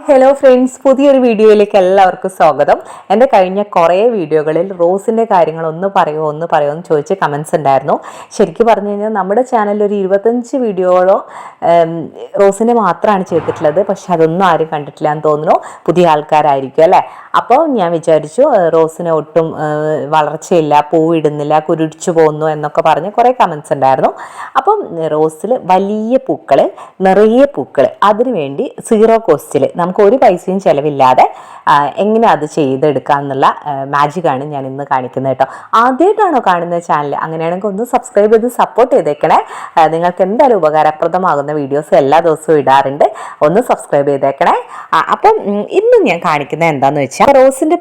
Hello friends, പുതിയൊരു വീഡിയോയിലേക്ക് എല്ലാവർക്കും സ്വാഗതം. എൻ്റെ കഴിഞ്ഞ കുറേ വീഡിയോകളിൽ റോസിൻ്റെ കാര്യങ്ങൾ ഒന്ന് പറയുമോ എന്ന് ചോദിച്ച് കമൻസ് ഉണ്ടായിരുന്നു. ശരിക്കും പറഞ്ഞു കഴിഞ്ഞാൽ നമ്മുടെ ചാനലിൽ ഒരു 25 വീഡിയോകളോ റോസിൻ്റെ മാത്രമാണ് ചെയ്തിട്ടുള്ളത്. പക്ഷെ അതൊന്നും ആരും കണ്ടിട്ടില്ല എന്ന് തോന്നുന്നു. പുതിയ ആൾക്കാരായിരിക്കും അല്ലേ. അപ്പോൾ ഞാൻ വിചാരിച്ചു റോസിന് ഒട്ടും വളർച്ചയില്ല, പൂവിടുന്നില്ല, കുരുടിച്ചു പോകുന്നു എന്നൊക്കെ പറഞ്ഞ് കുറേ കമൻസ് ഉണ്ടായിരുന്നു. അപ്പം റോസിൽ വലിയ പൂക്കൾ, നിറയെ പൂക്കൾ, അതിനുവേണ്ടി സീറോ കോസ്റ്റിൽ നമുക്ക് ഒരു പൈസയും ചിലവില്ലാതെ എങ്ങനെ അത് ചെയ്തെടുക്കുക എന്നുള്ള മാജിക്കാണ് ഞാൻ ഇന്ന് കാണിക്കുന്നത് കേട്ടോ. ആദ്യമായിട്ടാണോ കാണുന്ന ചാനൽ? അങ്ങനെയാണെങ്കിൽ ഒന്ന് സബ്സ്ക്രൈബ് ചെയ്ത് സപ്പോർട്ട് ചെയ്തേക്കണേ. നിങ്ങൾക്ക് എന്തായാലും ഉപകാരപ്രദമാകുന്ന വീഡിയോസ് എല്ലാ ദിവസവും ഇടാറുണ്ട്. ഒന്ന് സബ്സ്ക്രൈബ് ചെയ്തേക്കണേ. അപ്പം ഇന്ന് ഞാൻ കാണിക്കുന്നത് എന്താണെന്ന് വെച്ചാൽ, റോസിൻ്റെ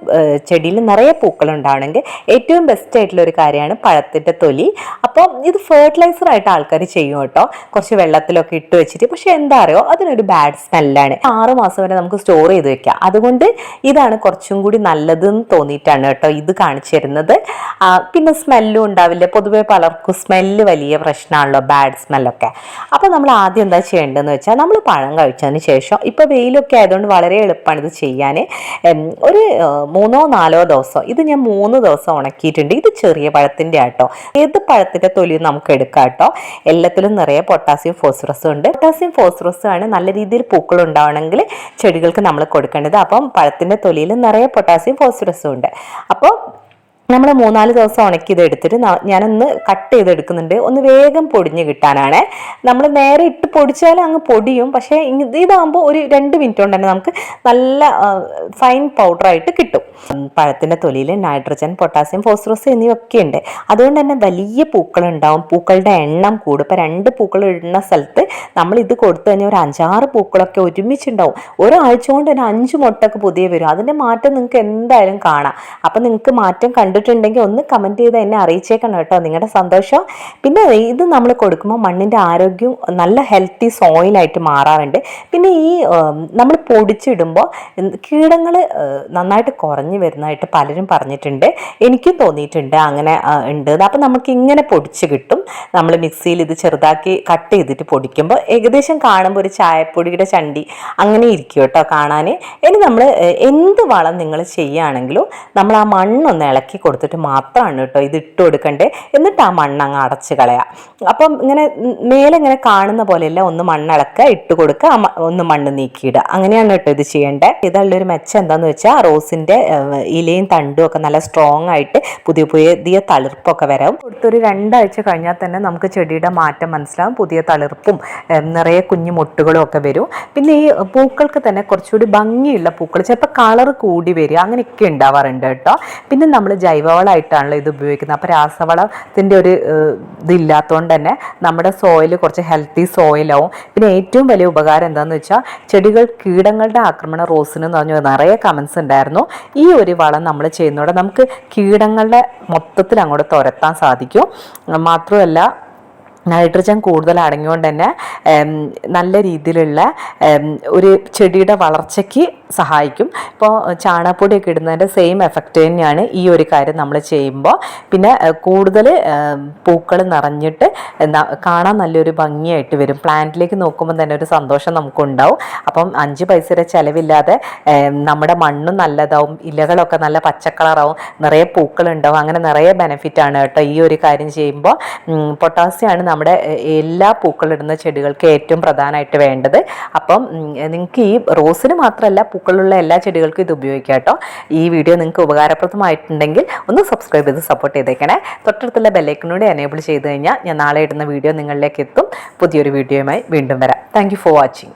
ചെടിയിൽ നിറയെ പൂക്കൾ ഉണ്ടാവണമെങ്കിൽ ഏറ്റവും ബെസ്റ്റ് ആയിട്ടുള്ള ഒരു കാര്യമാണ് പഴത്തിൻ്റെ തൊലി. അപ്പം ഇത് ഫെർട്ടിലൈസർ ആയിട്ട് ആൾക്കാർ ചെയ്യും കേട്ടോ, കുറച്ച് വെള്ളത്തിലൊക്കെ ഇട്ട് വെച്ചിട്ട്. പക്ഷെ എന്താ അറിയോ, അതിനൊരു ബാഡ് സ്മെല്ലാണ്. 6 മാസം വരെ നമുക്ക് സ്റ്റോർ ചെയ്ത് വെക്കാം. അതുകൊണ്ട് ഇതാണ് കുറച്ചും കൂടി നല്ലതെന്ന് തോന്നിയിട്ടാണ് കേട്ടോ ഇത് കാണിച്ചു തരുന്നത്. പിന്നെ സ്മെല്ലും ഉണ്ടാവില്ല. പൊതുവെ പലർക്കും സ്മെല്ല് വലിയ പ്രശ്നമാണല്ലോ, ബാഡ് സ്മെല്ലൊക്കെ. അപ്പോൾ നമ്മൾ ആദ്യം എന്താ ചെയ്യേണ്ടതെന്ന് വെച്ചാൽ, നമ്മൾ പഴം കഴിച്ചതിന് ശേഷം, ഇപ്പോൾ വെയിലൊക്കെ ആയതുകൊണ്ട് വളരെ എളുപ്പമാണ് ഇത് ചെയ്യാൻ. ഒരു 3-4 ദിവസം, ഇത് ഞാൻ 3 ദിവസം ഉണക്കിയിട്ടുണ്ട്. ഇത് ചെറിയ പഴത്തിൻ്റെ ആട്ടോ. ഏത് പഴത്തിൻ്റെ തൊലിയും നമുക്ക് എടുക്കാം കേട്ടോ. എല്ലാത്തിലും നിറയെ പൊട്ടാസ്യം ഫോസ്ഫറസും ഉണ്ട്. പൊട്ടാസ്യം ഫോസ്ഫറസും ആണ് നല്ല രീതിയിൽ പൂക്കൾ ഉണ്ടാവണമെങ്കിൽ ചെടികൾക്ക് നമ്മൾ കൊടുക്കേണ്ടത്. അപ്പം പഴത്തിൻ്റെ തൊലിയിൽ നിറയെ പൊട്ടാസ്യം ഫോസ്ഫറസും ഉണ്ട്. അപ്പോൾ നമ്മൾ 3-4 ദിവസം ഉണക്കി ഇത് എടുത്തിട്ട് ഞാനൊന്ന് കട്ട് ചെയ്തെടുക്കുന്നുണ്ട്, ഒന്ന് വേഗം പൊടിഞ്ഞ് കിട്ടാനാണ്. നമ്മൾ നേരെ ഇട്ട് പൊടിച്ചാൽ അങ്ങ് പൊടിയും. പക്ഷേ ഇതാകുമ്പോൾ ഒരു 2 മിനിറ്റ് കൊണ്ട് തന്നെ നമുക്ക് നല്ല ഫൈൻ പൗഡറായിട്ട് കിട്ടും. പഴത്തിൻ്റെ തൊലിയിൽ നൈട്രജൻ, പൊട്ടാസ്യം, ഫോസ്ഫറസ് എന്നിവയൊക്കെ ഉണ്ട്. അതുകൊണ്ട് തന്നെ വലിയ പൂക്കളുണ്ടാവും, പൂക്കളുടെ എണ്ണം കൂടും. ഇപ്പോൾ 2 പൂക്കൾ ഇടുന്ന സ്ഥലത്ത് നമ്മൾ ഇത് കൊടുത്തു കഴിഞ്ഞാൽ ഒരു 5-6 പൂക്കളൊക്കെ ഒരുമിച്ചുണ്ടാവും. ഒരാഴ്ച കൊണ്ട് തന്നെ 5 മുട്ടൊക്കെ പുതിയ വരും. അതിൻ്റെ മാറ്റം നിങ്ങൾക്ക് എന്തായാലും കാണാം. അപ്പം നിങ്ങൾക്ക് മാറ്റം കണ്ടിട്ടുണ്ടെങ്കിൽ ഒന്ന് കമൻറ്റ് ചെയ്ത് എന്നെ അറിയിച്ചേക്കണം കേട്ടോ, നിങ്ങളുടെ സന്തോഷം. പിന്നെ ഇത് നമ്മൾ കൊടുക്കുമ്പോൾ മണ്ണിൻ്റെ ആരോഗ്യം നല്ല ഹെൽത്തി സോയിലായിട്ട് മാറാറുണ്ട്. പിന്നെ ഈ നമ്മൾ പൊടിച്ചിടുമ്പോൾ കീടങ്ങൾ നന്നായിട്ട് കുറഞ്ഞു വരുന്നതായിട്ട് പലരും പറഞ്ഞിട്ടുണ്ട്. എനിക്കും തോന്നിയിട്ടുണ്ട് അങ്ങനെ ഉണ്ട്. അപ്പം നമുക്ക് ഇങ്ങനെ പൊടിച്ച് കിട്ടും. നമ്മൾ മിക്സിയിൽ ഇത് ചെറുതാക്കി കട്ട് ചെയ്തിട്ട് പൊടിക്കുമ്പോൾ ഏകദേശം കാണുമ്പോൾ ഒരു ചായപ്പൊടിയുടെ ചണ്ടി അങ്ങനെ ഇരിക്കും കേട്ടോ കാണാൻ. ഇനി നമ്മൾ എന്ത് വളം നിങ്ങൾ ചെയ്യുകയാണെങ്കിലും നമ്മൾ ആ മണ്ണൊന്ന് ഇളക്കി കൊടുത്തിട്ട് മാത്രമാണ് കേട്ടോ ഇത് ഇട്ട് കൊടുക്കണ്ടേ. എന്നിട്ട് ആ മണ്ണങ്ങ് അടച്ച് കളയാം. അപ്പം ഇങ്ങനെ മേലെ ഇങ്ങനെ കാണുന്ന പോലെയല്ല, ഒന്ന് മണ്ണിളക്കുക, ഇട്ട് കൊടുക്കുക, ഒന്ന് മണ്ണ് നീക്കിയിടുക. അങ്ങനെയാണ് കേട്ടോ ഇത് ചെയ്യേണ്ടത്. ഇതുള്ളൊരു മെച്ചം എന്താണെന്ന് വെച്ചാൽ, റോസിൻ്റെ ഇലയും തണ്ടും ഒക്കെ നല്ല സ്ട്രോങ് ആയിട്ട് പുതിയ തളിർപ്പൊക്കെ വരാം. കൊടുത്തൊരു 2 ആഴ്ച കഴിഞ്ഞാൽ തന്നെ നമുക്ക് ചെടിയുടെ മാറ്റം മനസ്സിലാവും. പുതിയ തളിർപ്പും നിറയെ കുഞ്ഞു മുട്ടുകളും ഒക്കെ വരും. പിന്നെ ഈ പൂക്കൾക്ക് തന്നെ കുറച്ചുകൂടി ഭംഗിയുള്ള പൂക്കൾ, ചിലപ്പോൾ കളർ കൂടി വരിക, അങ്ങനെയൊക്കെ ഉണ്ടാവാറുണ്ട് കേട്ടോ. പിന്നെ നമ്മൾ ജൈവവളമായിട്ടാണല്ലോ ഇത് ഉപയോഗിക്കുന്നത്. അപ്പോൾ രാസവളത്തിൻ്റെ ഒരു ഇതില്ലാത്തതുകൊണ്ട് തന്നെ നമ്മുടെ സോയിൽ കുറച്ച് ഹെൽത്തി സോയിലാവും. പിന്നെ ഏറ്റവും വലിയ ഉപകാരം എന്താണെന്ന് വെച്ചാൽ, ചെടികൾ കീടങ്ങളുടെ ആക്രമണം റോസിന് എന്ന് പറഞ്ഞു നിറയെ കമൻസ് ഉണ്ടായിരുന്നു. ഈ ഒരു വളം നമ്മൾ ചെയ്യുന്നതോടെ നമുക്ക് കീടങ്ങളുടെ മൊത്തത്തിൽ അങ്ങോട്ട് തുരത്താൻ സാധിക്കും. മാത്രമല്ല നൈട്രജൻ കൂടുതൽ അടങ്ങിയോണ്ട് തന്നെ നല്ല രീതിയിലുള്ള ഒരു ചെടിയുടെ വളർച്ചയ്ക്ക് സഹായിക്കും. ഇപ്പോൾ ചാണകപ്പൊടിയൊക്കെ ഇടുന്നതിൻ്റെ സെയിം എഫക്റ്റ് തന്നെയാണ് ഈ ഒരു കാര്യം നമ്മൾ ചെയ്യുമ്പോൾ. പിന്നെ കൂടുതൽ പൂക്കൾ നിറഞ്ഞിട്ട് കാണാൻ നല്ലൊരു ഭംഗിയായിട്ട് വരും. പ്ലാന്റിലേക്ക് നോക്കുമ്പോൾ തന്നെ ഒരു സന്തോഷം നമുക്കുണ്ടാവും. അപ്പം 5 പൈസയുടെ ചിലവില്ലാതെ നമ്മുടെ മണ്ണും നല്ലതാവും, ഇലകളൊക്കെ നല്ല പച്ചക്കളറാവും, നിറയെ പൂക്കളുണ്ടാവും. അങ്ങനെ നിറയെ ബെനിഫിറ്റാണ് കേട്ടോ ഈ ഒരു കാര്യം ചെയ്യുമ്പോൾ. പൊട്ടാസ്യമാണ് നമ്മുടെ എല്ലാ പൂക്കളിടുന്ന ചെടികൾക്ക് ഏറ്റവും പ്രധാനമായിട്ട് വേണ്ടത്. അപ്പം നിങ്ങൾക്ക് ഈ റോസിന് മാത്രമല്ല, പൂക്കളുള്ള എല്ലാ ചെടികൾക്കും ഇത് ഉപയോഗിക്കാം കേട്ടോ. ഈ വീഡിയോ നിങ്ങൾക്ക് ഉപകാരപ്രദമായിട്ടുണ്ടെങ്കിൽ ഒന്ന് സബ്സ്ക്രൈബ് ചെയ്ത് സപ്പോർട്ട് ചെയ്തേക്കണേ. തൊട്ടടുത്തുള്ള ബെല്ലൈക്കനൂടെ എനേബിൾ ചെയ്ത് കഴിഞ്ഞാൽ ഞാൻ നാളെ ഇടുന്ന വീഡിയോ നിങ്ങളിലേക്ക് എത്തും. പുതിയൊരു വീഡിയോയുമായി വീണ്ടും വരാം. Thank you for watching.